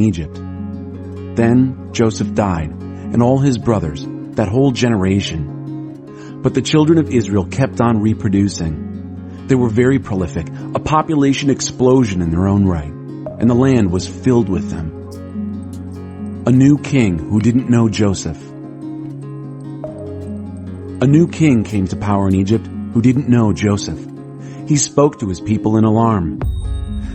Egypt. Then Joseph died, and all his brothers, that whole generation. But the children of Israel kept on reproducing. They were very prolific, a population explosion in their own right, and the land was filled with them. A new king who didn't know Joseph. A new king came to power in Egypt who didn't know Joseph. He spoke to his people in alarm.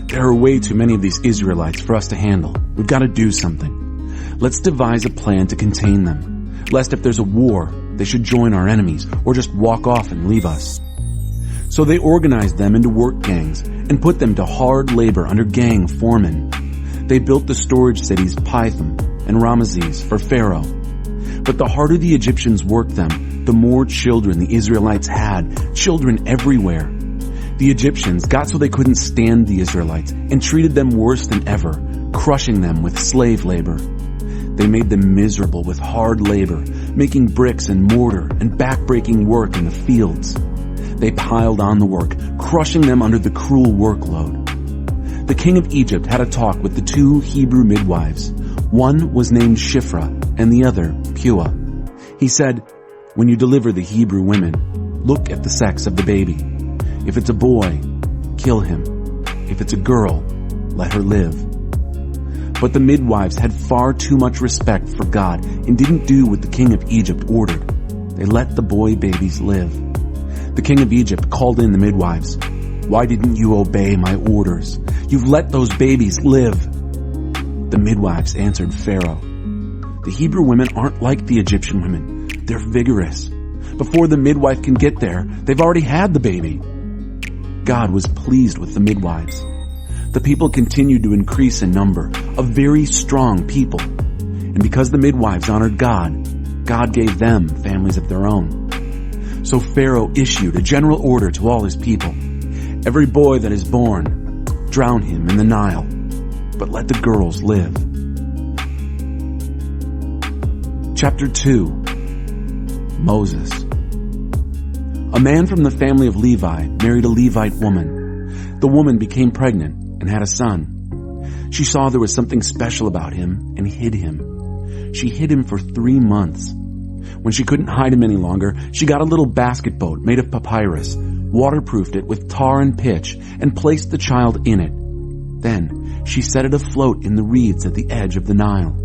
There are way too many of these Israelites for us to handle. We've got to do something. Let's devise a plan to contain them, lest if there's a war, they should join our enemies or just walk off and leave us. So they organized them into work gangs and put them to hard labor under gang foremen. They built the storage cities Pithom and Ramesses for Pharaoh. But the harder the Egyptians worked them, the more children the Israelites had, children everywhere. The Egyptians got so they couldn't stand the Israelites and treated them worse than ever, crushing them with slave labor. They made them miserable with hard labor, making bricks and mortar and backbreaking work in the fields. They piled on the work, crushing them under the cruel workload. The king of Egypt had a talk with the two Hebrew midwives. One was named Shiphrah and the other Puah. He said, "When you deliver the Hebrew women, look at the sex of the baby. If it's a boy, kill him. If it's a girl, let her live." But the midwives had far too much respect for God and didn't do what the king of Egypt ordered. They let the boy babies live. The king of Egypt called in the midwives. "Why didn't you obey my orders? You've let those babies live." The midwives answered Pharaoh, "The Hebrew women aren't like the Egyptian women. They're vigorous. Before the midwife can get there, they've already had the baby." God was pleased with the midwives. The people continued to increase in number, a very strong people. And because the midwives honored God, God gave them families of their own. So Pharaoh issued a general order to all his people. "Every boy that is born, drown him in the Nile, but let the girls live." Chapter 2. Moses. A man from the family of Levi married a Levite woman. The woman became pregnant and had a son. She saw there was something special about him and hid him. She hid him for 3 months. When she couldn't hide him any longer, she got a little basket boat made of papyrus, waterproofed it with tar and pitch, and placed the child in it. Then she set it afloat in the reeds at the edge of the Nile.